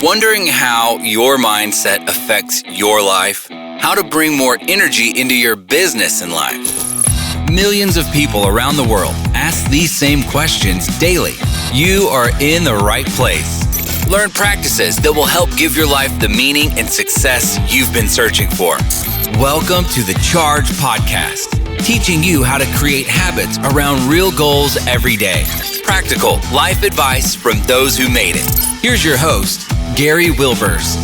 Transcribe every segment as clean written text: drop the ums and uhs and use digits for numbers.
Wondering how your mindset affects your life? How to bring more energy into your business and life? Millions of people around the world ask these same questions daily. You are in the right place. Learn practices that will help give your life the meaning and success you've been searching for. Welcome to the Charge Podcast, teaching you how to create habits around real goals every day. Practical life advice from those who made it. Here's your host, Gary Wilbers.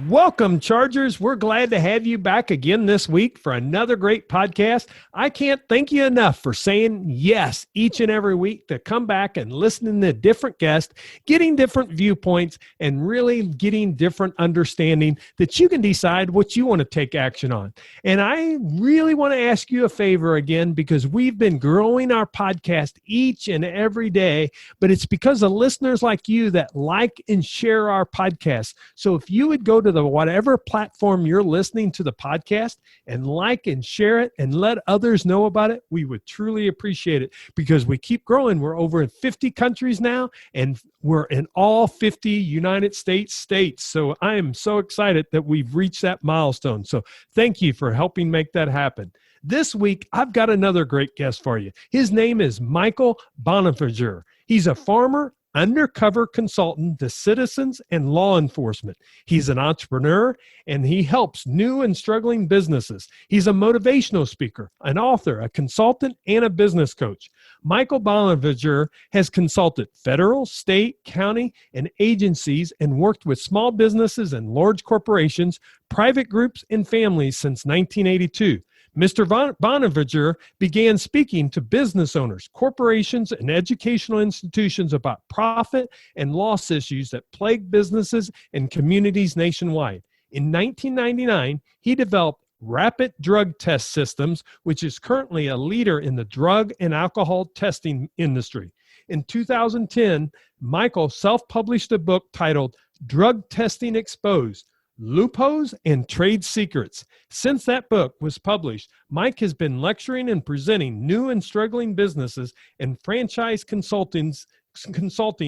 Welcome, Chargers. We're glad to have you back again this week for another great podcast. I can't thank you enough for saying yes each and every week to come back and listening to different guests, getting different viewpoints, and really getting different understanding that you can decide what you want to take action on. And I really want to ask you a favor again, because we've been growing our podcast each and every day, but it's because of listeners like you that like and share our podcast. So if you would go to the whatever platform you're listening to the podcast and like and share it and let others know about it, we would truly appreciate it, because we keep growing. We're over in 50 countries now, and we're in all 50 United States. So I am so excited that we've reached that milestone. So thank you for helping make that happen. This week, I've got another great guest for you. His name is Michael Bonventre. He's a farmer, undercover consultant to citizens and law enforcement. He's an entrepreneur, and he helps new and struggling businesses. He's a motivational speaker, an author, a consultant, and a business coach. Michael Bonventre has consulted federal, state, county, and agencies and worked with small businesses and large corporations, private groups, and families since 1982. Mr. Bonventre began speaking to business owners, corporations, and educational institutions about profit and loss issues that plague businesses and communities nationwide. In 1999, he developed Rapid Drug Test Systems, which is currently a leader in the drug and alcohol testing industry. In 2010, Michael self-published a book titled Drug Testing Exposed: Loopholes and Trade Secrets. Since that book was published, Mike has been lecturing and presenting new and struggling businesses and franchise consulting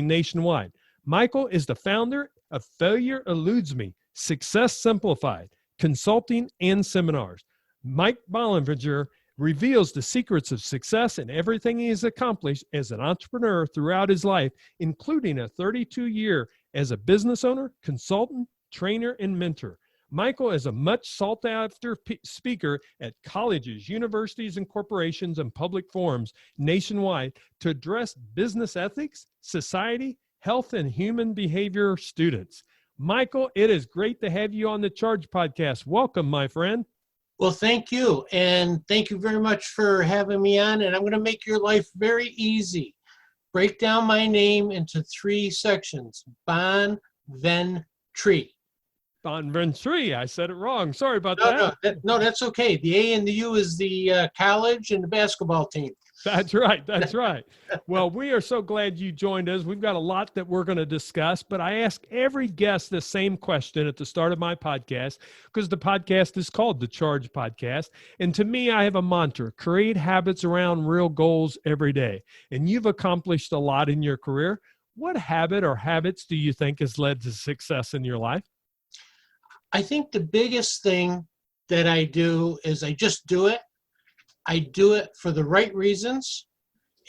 nationwide. Michael is the founder of Failure Eludes Me, Success Simplified, consulting and seminars. Mike Bonventre reveals the secrets of success and everything he has accomplished as an entrepreneur throughout his life, including a 32-year as a business owner, consultant, trainer, and mentor. Michael is a much sought-after speaker at colleges, universities, and corporations and public forums nationwide to address business ethics, society, health, and human behavior students. Michael, it is great to have you on the Charge Podcast. Welcome, my friend. Well, thank you. And thank you very much for having me on. And I'm going to make your life very easy. Break down my name into 3 sections. Bonventre. Bonventre. I said it wrong. Sorry about that. No, that's okay. The A and the U is the college and the basketball team. That's right. That's right. Well, we are so glad you joined us. We've got a lot that we're going to discuss, but I ask every guest the same question at the start of my podcast, because the podcast is called the Charge Podcast. And to me, I have a mantra: create habits around real goals every day. And you've accomplished a lot in your career. What habit or habits do you think has led to success in your life? I think the biggest thing that I do is I just do it. I do it for the right reasons,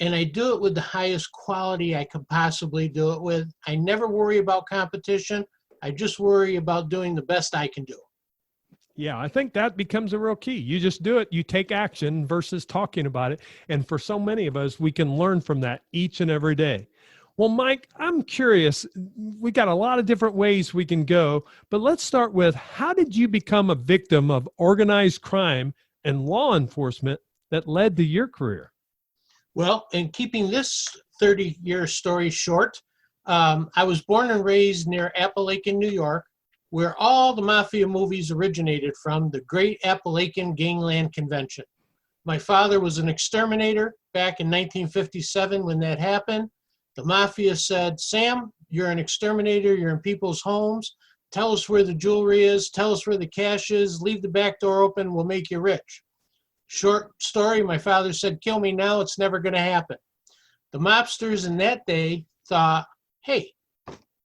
and I do it with the highest quality I could possibly do it with. I never worry about competition. I just worry about doing the best I can do. Yeah, I think that becomes a real key. You just do it. You take action versus talking about it. And for so many of us, we can learn from that each and every day. Well, Mike, I'm curious. We got a lot of different ways we can go, but let's start with, how did you become a victim of organized crime and law enforcement that led to your career? Well, in keeping this 30-year story short, I was born and raised near Appalachian, New York, where all the mafia movies originated from, the Great Appalachian Gangland Convention. My father was an exterminator back in 1957 when that happened. The mafia said, "Sam, you're an exterminator, you're in people's homes. Tell us where the jewelry is, tell us where the cash is, leave the back door open, we'll make you rich." Short story, my father said, "Kill me now, it's never going to happen." The mobsters in that day thought, hey,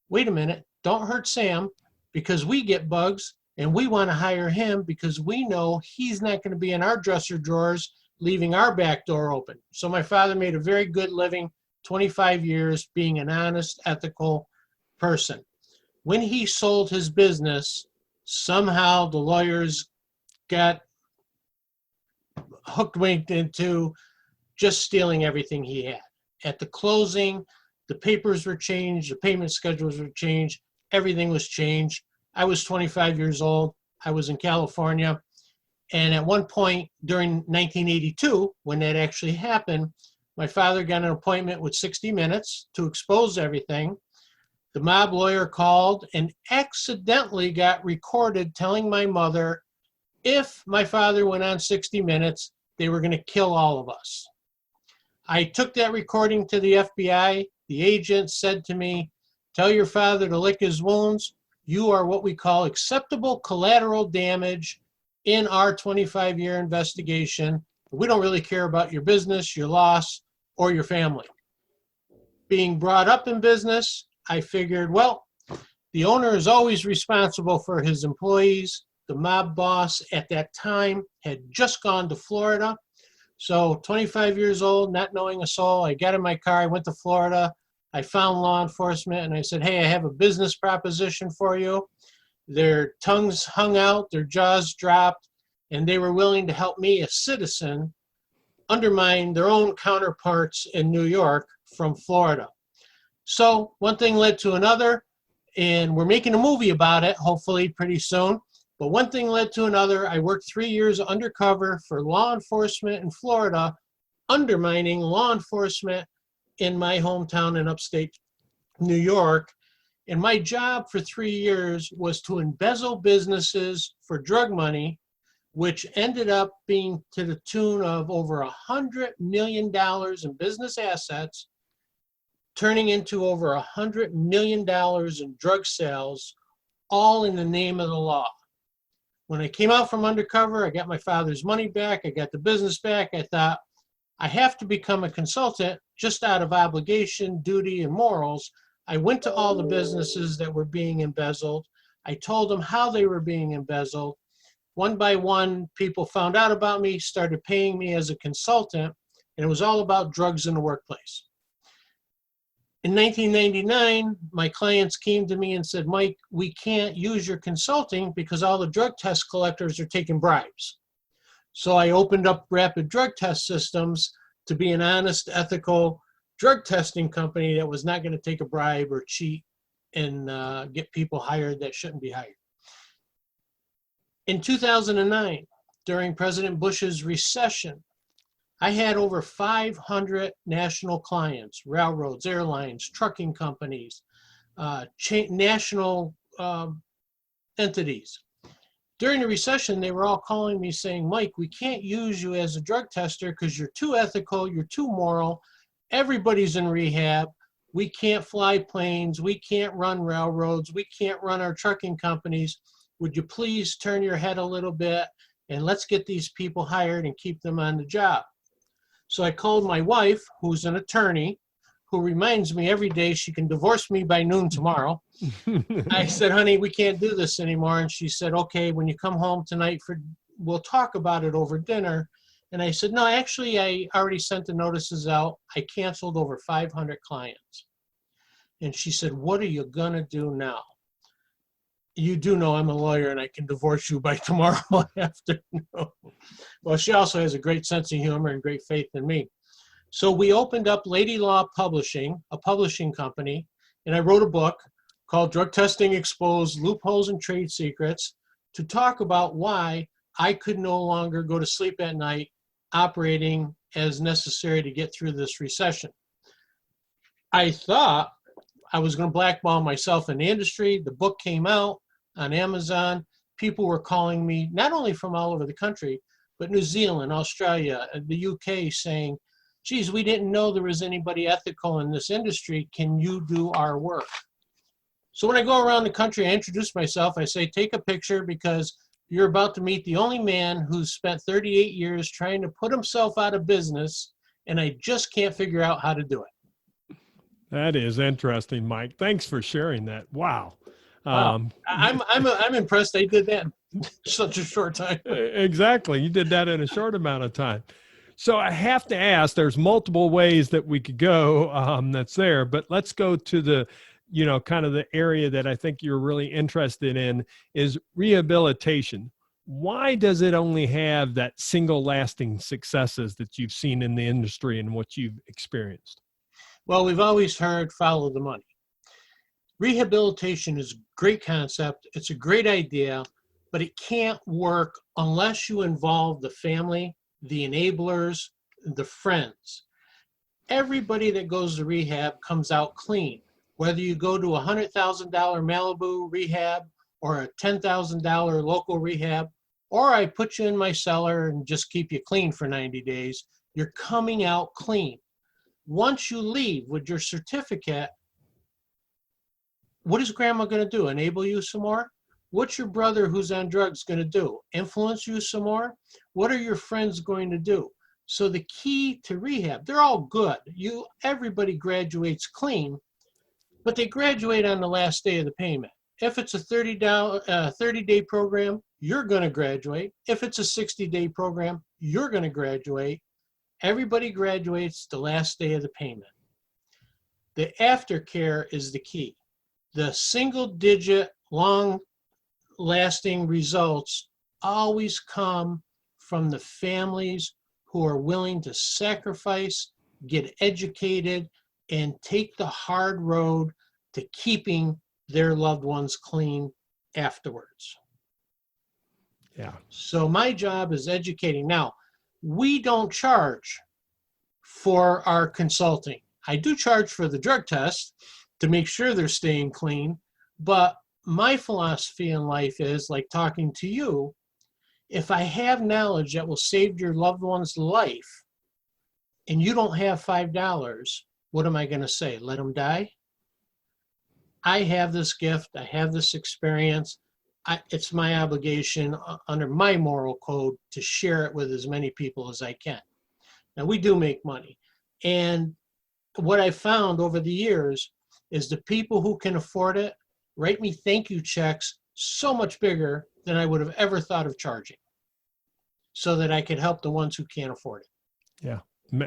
wait a minute, don't hurt Sam because we get bugs and we want to hire him because we know he's not going to be in our dresser drawers leaving our back door open. So my father made a very good living, 25 years, being an honest, ethical person. When he sold his business, somehow the lawyers got hooked into just stealing everything he had. At the closing, the papers were changed, the payment schedules were changed, everything was changed. I was 25 years old. I was in California. And at one point during 1982, when that actually happened, my father got an appointment with 60 Minutes to expose everything. The mob lawyer called and accidentally got recorded telling my mother if my father went on 60 Minutes, they were going to kill all of us. I took that recording to the FBI. The agent said to me, tell your father to lick his wounds. You are what we call acceptable collateral damage in our 25-year investigation. We don't really care about your business, your loss, or your family. Being brought up in business, I figured, well, the owner is always responsible for his employees. The mob boss at that time had just gone to Florida. So 25 years old, not knowing a soul, I got in my car, I went to Florida. I found law enforcement and I said, hey, I have a business proposition for you. Their tongues hung out, their jaws dropped, and they were willing to help me, a citizen, undermine their own counterparts in New York from Florida. So one thing led to another, and we're making a movie about it, hopefully pretty soon. But one thing led to another. I worked 3 years undercover for law enforcement in Florida, undermining law enforcement in my hometown in upstate New York. And my job for 3 years was to embezzle businesses for drug money, which ended up being to the tune of over $100 million in business assets, turning into over $100 million in drug sales, all in the name of the law. When I came out from undercover, I got my father's money back, I got the business back. I thought, I have to become a consultant just out of obligation, duty, and morals. I went to all the businesses that were being embezzled. I told them how they were being embezzled. One by one, people found out about me, started paying me as a consultant, and it was all about drugs in the workplace. In 1999, my clients came to me and said, Mike, we can't use your consulting because all the drug test collectors are taking bribes. So I opened up rapid drug test systems to be an honest, ethical drug testing company that was not going to take a bribe or cheat and get people hired that shouldn't be hired. In 2009, during President Bush's recession, I had over 500 national clients, railroads, airlines, trucking companies, national entities. During the recession, they were all calling me saying, Mike, we can't use you as a drug tester because you're too ethical, you're too moral, everybody's in rehab, we can't fly planes, we can't run railroads, we can't run our trucking companies. Would you please turn your head a little bit and let's get these people hired and keep them on the job? So I called my wife, who's an attorney, who reminds me every day she can divorce me by noon tomorrow. I said, honey, we can't do this anymore. And she said, okay, when you come home tonight, we'll talk about it over dinner. And I said, no, actually, I already sent the notices out. I canceled over 500 clients. And she said, what are you going to do now? You do know I'm a lawyer and I can divorce you by tomorrow afternoon. Well, she also has a great sense of humor and great faith in me. So we opened up Lady Law Publishing, a publishing company, and I wrote a book called Drug Testing Exposed, Loopholes and Trade Secrets to talk about why I could no longer go to sleep at night operating as necessary to get through this recession. I thought I was going to blackball myself in the industry. The book came out on Amazon. People were calling me, not only from all over the country, but New Zealand, Australia, the UK, saying, geez, we didn't know there was anybody ethical in this industry. Can you do our work? So when I go around the country, I introduce myself. I say, take a picture because you're about to meet the only man who's spent 38 years trying to put himself out of business, and I just can't figure out how to do it. That is interesting, Mike. Thanks for sharing that. Wow. Wow. I'm impressed they did that in such a short time. Exactly. You did that in a short amount of time. So I have to ask, there's multiple ways that we could go that's there, but let's go to the, kind of the area that I think you're really interested in is rehabilitation. Why does it only have that single lasting successes that you've seen in the industry and what you've experienced? Well, we've always heard follow the money. Rehabilitation is a great concept. It's a great idea, but it can't work unless you involve the family, the enablers, the friends. Everybody that goes to rehab comes out clean. Whether you go to a $100,000 Malibu rehab or a $10,000 local rehab, or I put you in my cellar and just keep you clean for 90 days, you're coming out clean. Once you leave with your certificate, what is grandma going to do? Enable you some more? What's your brother who's on drugs going to do? Influence you some more? What are your friends going to do? So the key to rehab, they're all good. Everybody graduates clean, but they graduate on the last day of the payment. If it's a 30-day program, you're going to graduate. If it's a 60-day program, you're going to graduate. Everybody graduates the last day of the payment. The aftercare is the key. The single-digit, long-lasting results always come from the families who are willing to sacrifice, get educated, and take the hard road to keeping their loved ones clean afterwards. Yeah. So my job is educating. Now, we don't charge for our consulting. I do charge for the drug test to make sure they're staying clean, but my philosophy in life is like talking to you. If I have knowledge that will save your loved one's life and you don't have $5, what am I going to say? Let them die? I have this gift. I have this experience. It's my obligation under my moral code to share it with as many people as I can. Now, we do make money. And what I found over the years is the people who can afford it write me thank you checks so much bigger than I would have ever thought of charging, so that I could help the ones who can't afford it. Yeah.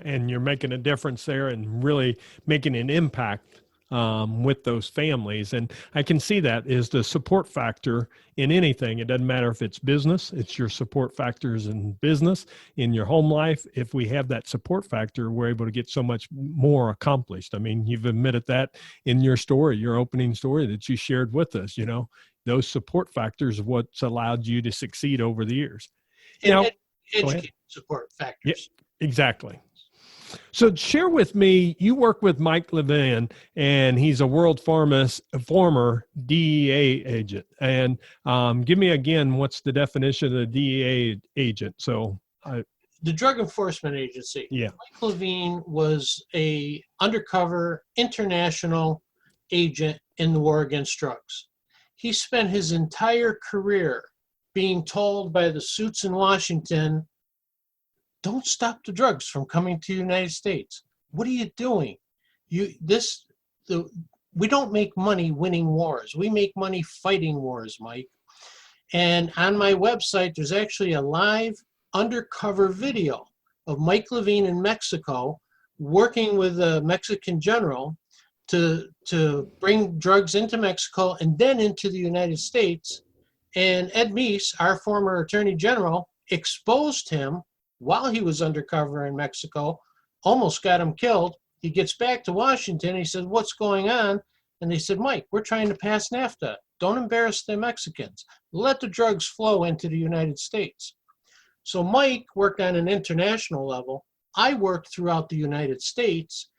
And you're making a difference there and really making an impact with those families. And I can see that is the support factor in anything. It doesn't matter if it's business, it's your support factors in business, in your home life. If we have that support factor, we're able to get so much more accomplished. I mean, you've admitted that in your story, your opening story that you shared with us, those support factors of what's allowed you to succeed over the years. And educate support factors. Yeah, exactly. So share with me, you work with Mike Bonventre, and he's a world former DEA agent. And give me again, what's the definition of a DEA agent? The Drug Enforcement Agency. Yeah. Mike Levine was a undercover international agent in the war against drugs. He spent his entire career being told by the suits in Washington, don't stop the drugs from coming to the United States. What are you doing? We don't make money winning wars. We make money fighting wars, Mike. And on my website, there's actually a live undercover video of Mike Levine in Mexico working with a Mexican general to bring drugs into Mexico and then into the United States. And Ed Meese, our former attorney general, exposed him while he was undercover in Mexico, almost got him killed. He gets back to Washington. He says, what's going on? And they said, Mike, we're trying to pass NAFTA. Don't embarrass the Mexicans. Let the drugs flow into the United States. So Mike worked on an international level. I worked throughout the United States,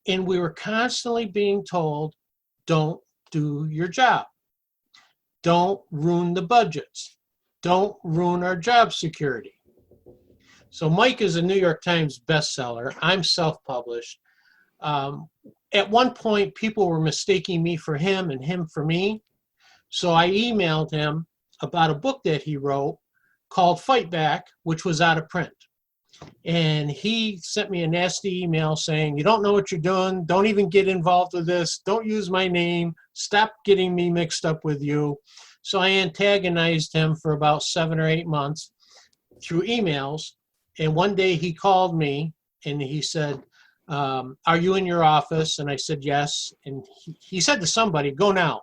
and we were constantly being told, don't do your job. Don't ruin the budgets. Don't ruin our job security. So Mike is a New York Times bestseller. I'm self-published. At one point, people were mistaking me for him and him for me. So I emailed him about a book that he wrote called Fight Back, which was out of print. And he sent me a nasty email saying, you don't know what you're doing. Don't even get involved with this. Don't use my name. Stop getting me mixed up with you. So I antagonized him for about 7 or 8 months through emails. And one day he called me and he said, are you in your office? And I said, yes. And he said to somebody, go now.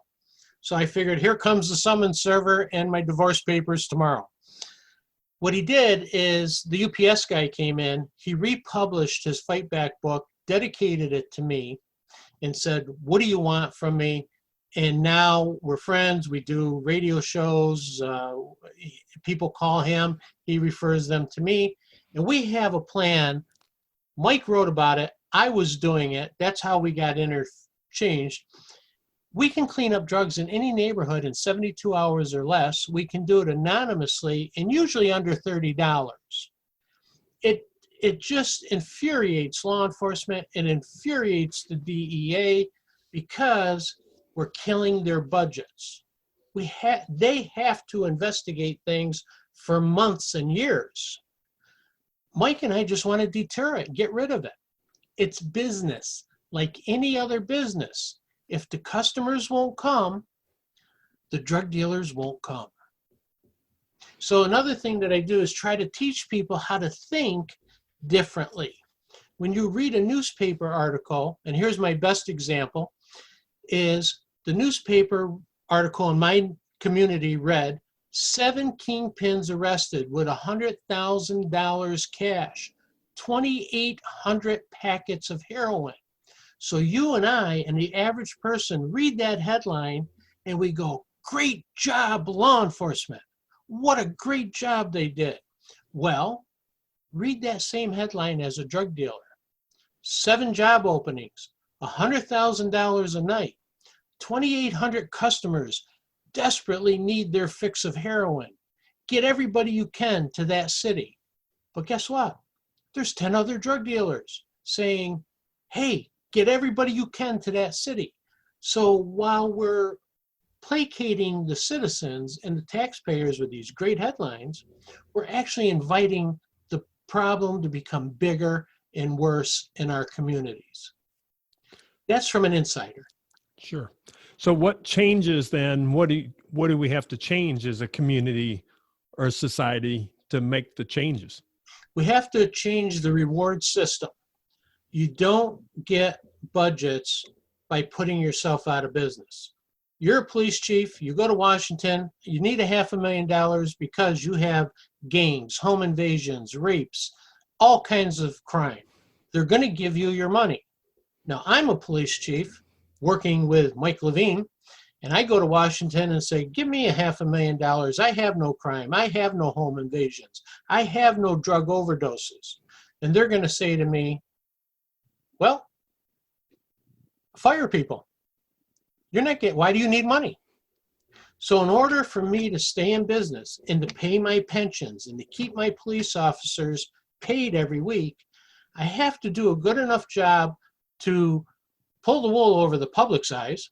So I figured, here comes the summons server and my divorce papers tomorrow. What he did is the UPS guy came in, he republished his Fight Back book, dedicated it to me, and said, what do you want from me? And now we're friends. We do radio shows. People call him. He refers them to me. And we have a plan. Mike wrote about it. I was doing it. That's how we got interchanged. We can clean up drugs in any neighborhood in 72 hours or less. We can do it anonymously and usually under $30. It just infuriates law enforcement and infuriates the DEA because we're killing their budgets. They have to investigate things for months and years. Mike and I just want to deter it, get rid of it. It's business, like any other business. If the customers won't come, the drug dealers won't come. So another thing that I do is try to teach people how to think differently. When you read a newspaper article, and here's my best example, is the newspaper article in my community read, 7 kingpins arrested with $100,000 cash, 2,800 packets of heroin. So you and I and the average person read that headline and we go, great job, law enforcement. What a great job they did. Well, read that same headline as a drug dealer. 7 job openings, $100,000 a night, 2,800 customers desperately need their fix of heroin. Get everybody you can to that city. But guess what? There's 10 other drug dealers saying, hey, get everybody you can to that city. So while we're placating the citizens and the taxpayers with these great headlines, we're actually inviting the problem to become bigger and worse in our communities. That's from an insider. Sure. So what changes then? What do we have to change as a community or a society to make the changes? We have to change the reward system. You don't get budgets by putting yourself out of business. You're a police chief, you go to Washington, you need $500,000 because you have gangs, home invasions, rapes, all kinds of crime. They're going to give you your money. Now, I'm a police chief working with Mike Levine, and I go to Washington and say, give me $500,000. I have no crime. I have no home invasions. I have no drug overdoses. And they're going to say to me, well, fire people. Why do you need money? So in order for me to stay in business and to pay my pensions and to keep my police officers paid every week, I have to do a good enough job to pull the wool over the public's eyes,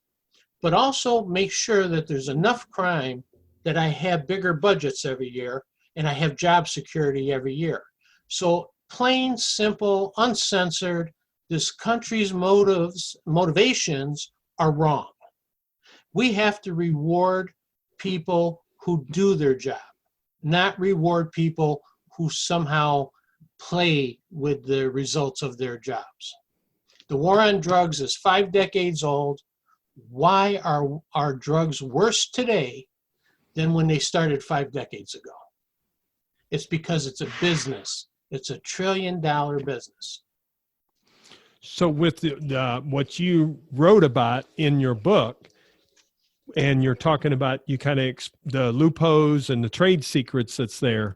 but also make sure that there's enough crime that I have bigger budgets every year and I have job security every year. So plain, simple, uncensored, this country's motivations are wrong. We have to reward people who do their job, not reward people who somehow play with the results of their jobs. The war on drugs is 5 decades old. Why are our drugs worse today than when they started 5 decades ago? It's because it's a business. It's $1 trillion business. So with what you wrote about in your book, and you're talking about the loopholes and the trade secrets that's there,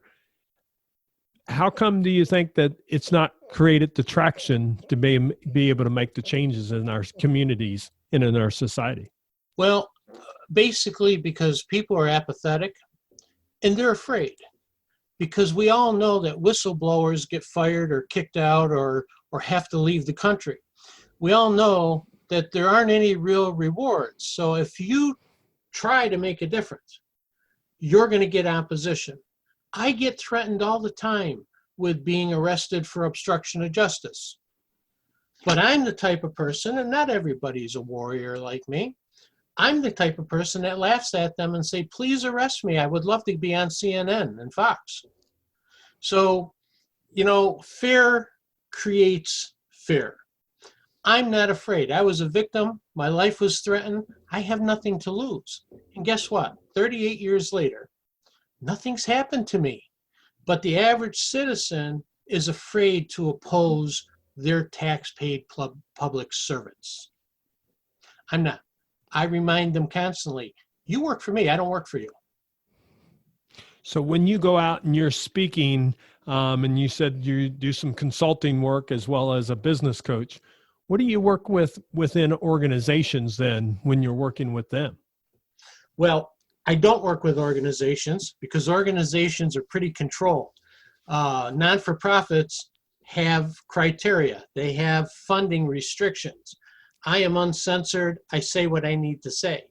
how come do you think that it's not created the traction to be able to make the changes in our communities and in our society? Well, basically because people are apathetic and they're afraid. Because we all know that whistleblowers get fired or kicked out or have to leave the country. We all know that there aren't any real rewards. So if you try to make a difference, you're going to get opposition. I get threatened all the time with being arrested for obstruction of justice. But I'm the type of person, and not everybody's a warrior like me, I'm the type of person that laughs at them and say, please arrest me. I would love to be on CNN and Fox. So, fear creates fear. I'm not afraid. I was a victim. My life was threatened. I have nothing to lose. And guess what? 38 years later, nothing's happened to me. But the average citizen is afraid to oppose their tax-paid public servants. I'm not. I remind them constantly, you work for me, I don't work for you. So when you go out and you're speaking, and you said you do some consulting work as well as a business coach, what do you work with within organizations then when you're working with them? Well, I don't work with organizations because organizations are pretty controlled. Non-for-profits have criteria. They have funding restrictions. I am uncensored. I say what I need to say.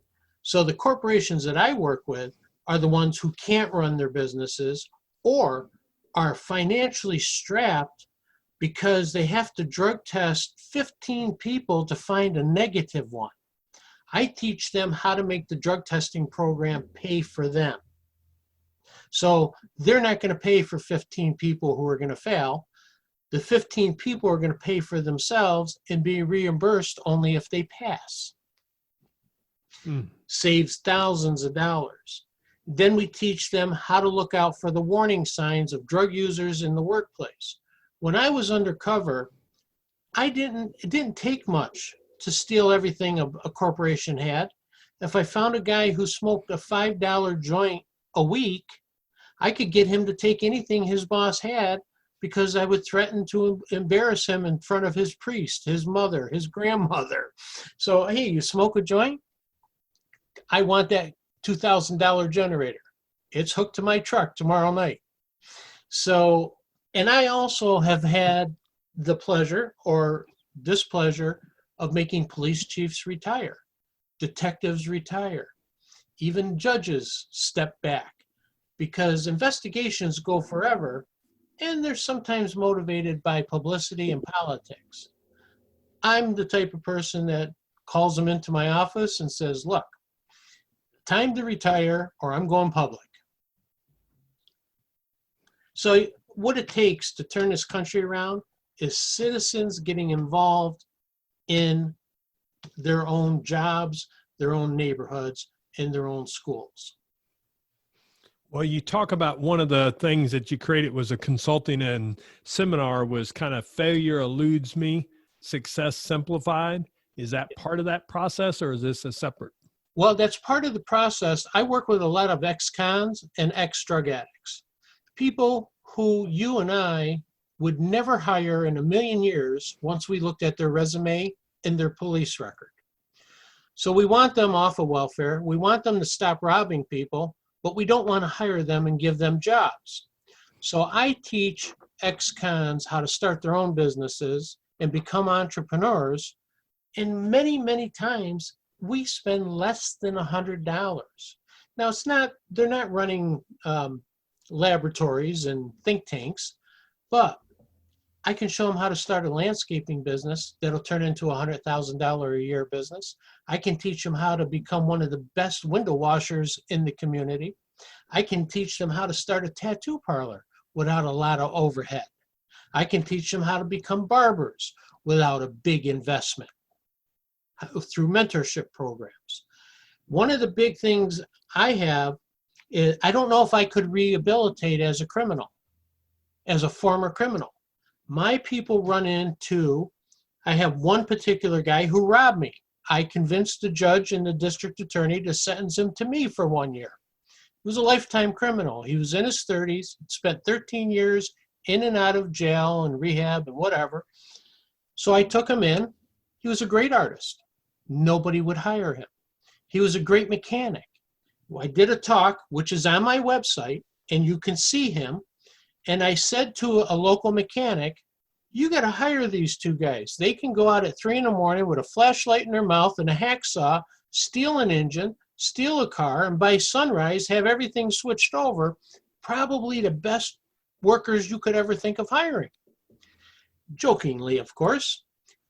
So the corporations that I work with are the ones who can't run their businesses or are financially strapped because they have to drug test 15 people to find a negative one. I teach them how to make the drug testing program pay for them. So they're not going to pay for 15 people who are going to fail. The 15 people are going to pay for themselves and be reimbursed only if they pass. Saves thousands of dollars. Then we teach them how to look out for the warning signs of drug users in the workplace. When I was undercover, it didn't take much to steal everything a corporation had. If I found a guy who smoked a $5 joint a week, I could get him to take anything his boss had because I would threaten to embarrass him in front of his priest, his mother, his grandmother. So, hey, you smoke a joint? I want that $2,000 generator. It's hooked to my truck tomorrow night. So, and I also have had the pleasure or displeasure of making police chiefs retire, detectives retire, even judges step back because investigations go forever and they're sometimes motivated by publicity and politics. I'm the type of person that calls them into my office and says, look, time to retire or I'm going public. So what it takes to turn this country around is citizens getting involved in their own jobs, their own neighborhoods, and their own schools. Well, you talk about one of the things that you created was a consulting and seminar was kind of Failure Eludes Me, Success Simplified. Is that part of that process or is this a separate? Well, that's part of the process. I work with a lot of ex-cons and ex-drug addicts. People who you and I would never hire in a million years once we looked at their resume and their police record. So we want them off of welfare. We want them to stop robbing people, but we don't want to hire them and give them jobs. So I teach ex-cons how to start their own businesses and become entrepreneurs. And many, many times we spend less than $100. Now they're not running laboratories and think tanks, but I can show them how to start a landscaping business that'll turn into a $100,000 a year business. I can teach them how to become one of the best window washers in the community. I can teach them how to start a tattoo parlor without a lot of overhead. I can teach them how to become barbers without a big investment through mentorship programs. One of the big things I have is I don't know if I could rehabilitate as a criminal, as a former criminal. My people run into, I have one particular guy who robbed me. I convinced the judge and the district attorney to sentence him to me for 1 year. He was a lifetime criminal. He was in his 30s, spent 13 years in and out of jail and rehab and whatever. So I took him in. He was a great artist. Nobody would hire him. He was a great mechanic. I did a talk, which is on my website, and you can see him. And I said to a local mechanic, you got to hire these two guys. They can go out at 3 a.m. with a flashlight in their mouth and a hacksaw, steal an engine, steal a car, and by sunrise have everything switched over. Probably the best workers you could ever think of hiring. Jokingly, of course.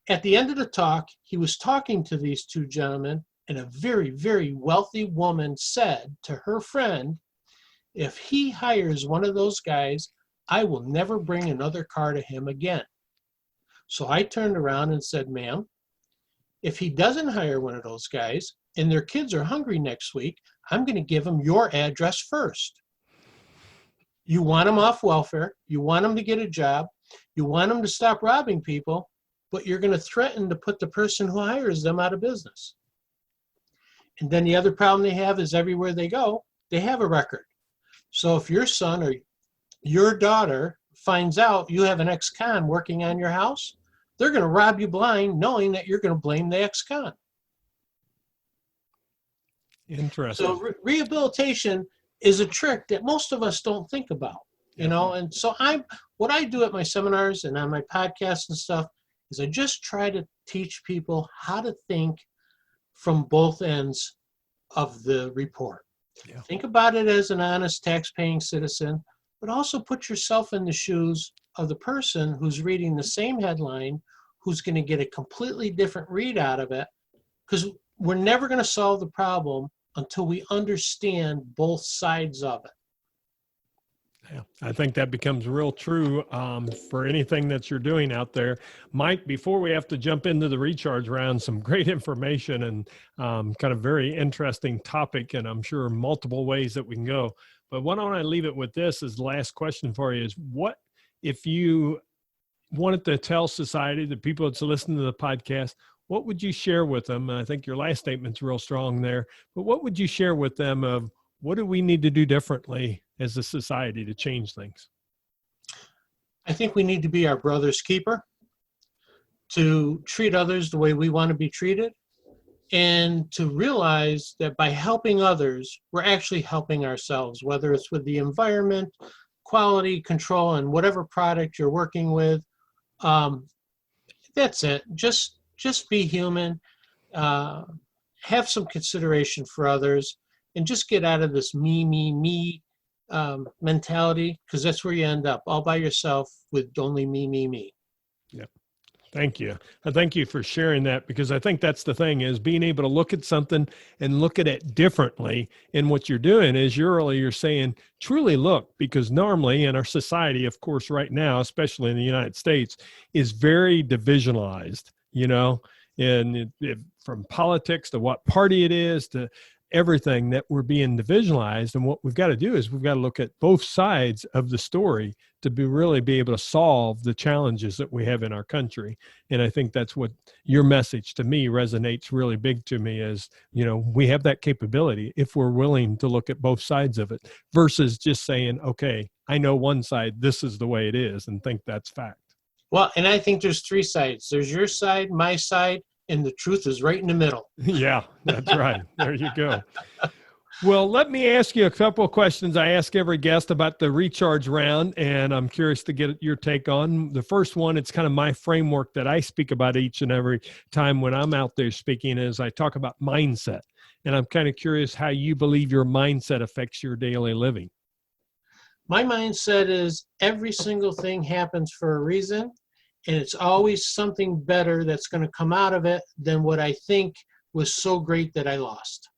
At the end of the talk, he was talking to these two gentlemen, and a very, very wealthy woman said to her friend, if he hires one of those guys, I will never bring another car to him again. So I turned around and said, ma'am, if he doesn't hire one of those guys and their kids are hungry next week, I'm going to give them your address first. You want them off welfare. You want them to get a job. You want them to stop robbing people, but you're going to threaten to put the person who hires them out of business. And then the other problem they have is everywhere they go, they have a record. So if your son or your daughter finds out you have an ex-con working on your house, they're going to rob you blind knowing that you're going to blame the ex-con. Interesting. So rehabilitation is a trick that most of us don't think about, you know. And so what I do at my seminars and on my podcasts and stuff is I just try to teach people how to think from both ends of the report. Yeah. Think about it as an honest tax-paying citizen, but also put yourself in the shoes of the person who's reading the same headline, who's going to get a completely different read out of it, because we're never going to solve the problem until we understand both sides of it. Yeah, I think that becomes real true for anything that you're doing out there. Mike, before we have to jump into the recharge round, some great information and kind of very interesting topic, and I'm sure multiple ways that we can go. But why don't I leave it with this as the last question for you is, what if you wanted to tell society, the people that's listening to the podcast, what would you share with them? And I think your last statement's real strong there, but what would you share with them of what do we need to do differently as a society to change things? I think we need to be our brother's keeper, to treat others the way we want to be treated, and to realize that by helping others, we're actually helping ourselves, whether it's with the environment, quality control, and whatever product you're working with. That's it. Just be human, have some consideration for others, and just get out of this me mentality, because that's where you end up, all by yourself with only me. Yeah. Thank you. I thank you for sharing that, because I think that's the thing, is being able to look at something and look at it differently. And what you're doing is you're saying, truly look, because normally in our society, of course, right now, especially in the United States, is very divisionalized, you know, and from politics to what party it is to everything, that we're being divisionalized. And what we've got to do is we've got to look at both sides of the story to really be able to solve the challenges that we have in our country. And I think that's what your message to me resonates really big to me is, you know, we have that capability if we're willing to look at both sides of it versus just saying, okay, I know one side, this is the way it is, and think that's fact. Well, and I think there's three sides. There's your side, my side, and the truth is right in the middle. Yeah, that's right. There you go. Well, let me ask you a couple of questions I ask every guest about the recharge round, and I'm curious to get your take on. The first one, it's kind of my framework that I speak about each and every time when I'm out there speaking, is I talk about mindset. And I'm kind of curious how you believe your mindset affects your daily living. My mindset is every single thing happens for a reason, and it's always something better that's going to come out of it than what I think was so great that I lost.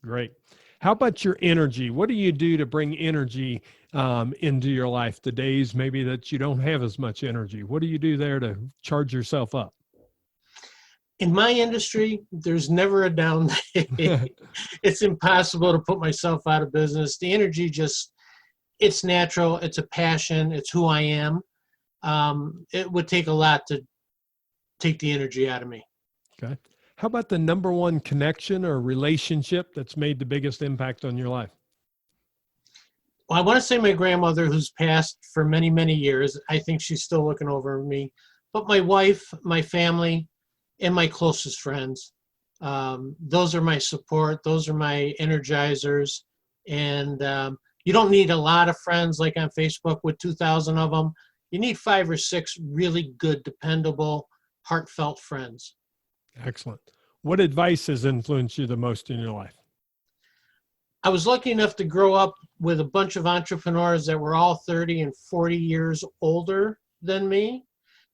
Great. How about your energy? What do you do to bring energy into your life? The days maybe that you don't have as much energy, what do you do there to charge yourself up? In my industry, there's never a down day. It's impossible to put myself out of business. The energy it's natural. It's a passion. It's who I am. It would take a lot to take the energy out of me. Okay. How about the number one connection or relationship that's made the biggest impact on your life? Well, I want to say my grandmother, who's passed for many, many years. I think she's still looking over me. But my wife, my family, and my closest friends, those are my support. Those are my energizers. And you don't need a lot of friends like on Facebook with 2,000 of them. You need 5 or 6 really good, dependable, heartfelt friends. Excellent. What advice has influenced you the most in your life? I was lucky enough to grow up with a bunch of entrepreneurs that were all 30 and 40 years older than me.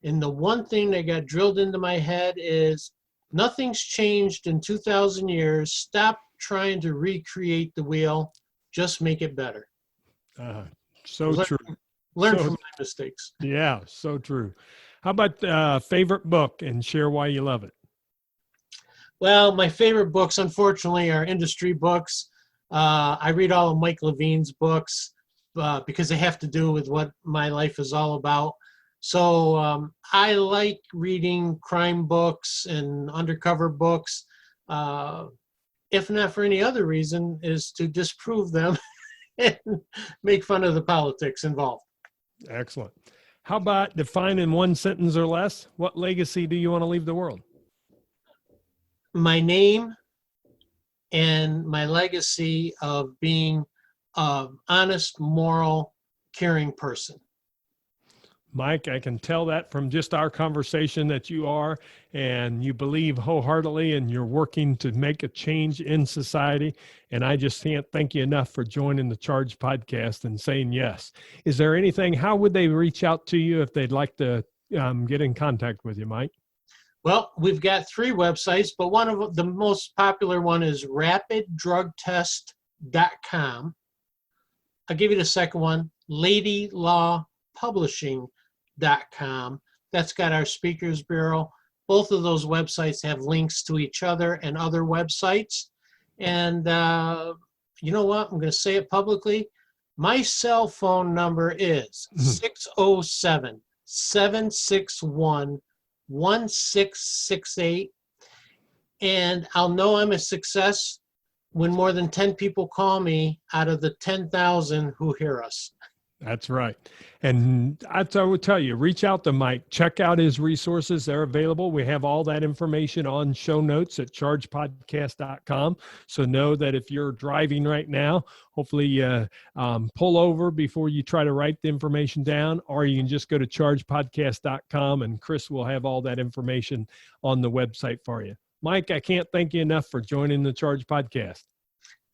And the one thing that got drilled into my head is nothing's changed in 2,000 years. Stop trying to recreate the wheel. Just make it better. True. Learn from my mistakes. Yeah, so true. How about favorite book, and share why you love it? Well, my favorite books, unfortunately, are industry books. I read all of Mike Levine's books because they have to do with what my life is all about. So I like reading crime books and undercover books, if not for any other reason, is to disprove them and make fun of the politics involved. Excellent. How about define in one sentence or less, what legacy do you want to leave the world? My name and my legacy of being an honest, moral, caring person. Mike, I can tell that from just our conversation that you are, and you believe wholeheartedly, and you're working to make a change in society. And I just can't thank you enough for joining the Charge podcast and saying yes. Is there anything, how would they reach out to you if they'd like to get in contact with you, Mike? Well, we've got 3 websites, but one of the most popular one is rapiddrugtest.com. I'll give you the second one, ladylawpublishing.com. That's got our speakers bureau. Both of those websites have links to each other and other websites. And you know what? I'm going to say it publicly. My cell phone number is 607-761-1668. And I'll know I'm a success when more than 10 people call me out of the 10,000 who hear us. That's right. And I would tell you, reach out to Mike, check out his resources. They're available. We have all that information on show notes at chargepodcast.com. So know that if you're driving right now, hopefully pull over before you try to write the information down, or you can just go to chargepodcast.com and Chris will have all that information on the website for you. Mike, I can't thank you enough for joining the Charge podcast.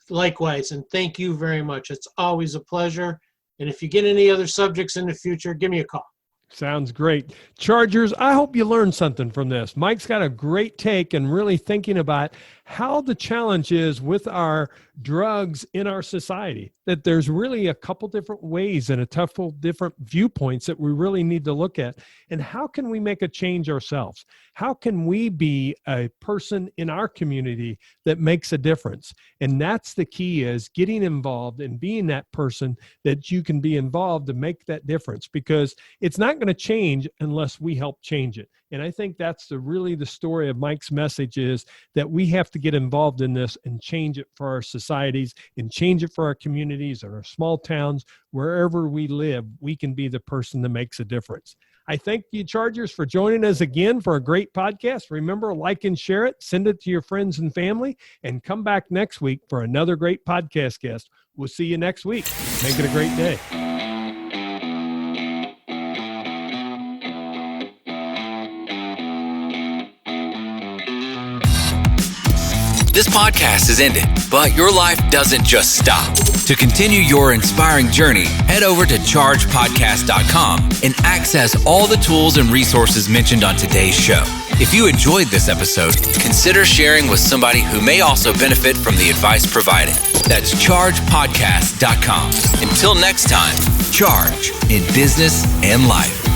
Likewise, and thank you very much. It's always a pleasure. And if you get any other subjects in the future, give me a call. Sounds great. Chargers, I hope you learned something from this. Mike's got a great take and really thinking about how the challenge is with our drugs in our society, that there's really a couple different ways and a couple different viewpoints that we really need to look at. And how can we make a change ourselves? How can we be a person in our community that makes a difference? And that's the key, is getting involved and being that person that you can be involved to make that difference, because it's not going to change unless we help change it. And I think that's really the story of Mike's message, is that we have to get involved in this and change it for our societies and change it for our communities and our small towns. Wherever we live, we can be the person that makes a difference. I thank you, Chargers, for joining us again for a great podcast. Remember, like and share it, send it to your friends and family, and come back next week for another great podcast guest. We'll see you next week. Make it a great day. This podcast is ended, but your life doesn't just stop. To continue your inspiring journey, head over to chargepodcast.com and access all the tools and resources mentioned on today's show. If you enjoyed this episode, consider sharing with somebody who may also benefit from the advice provided. That's chargepodcast.com. Until next time, charge in business and life.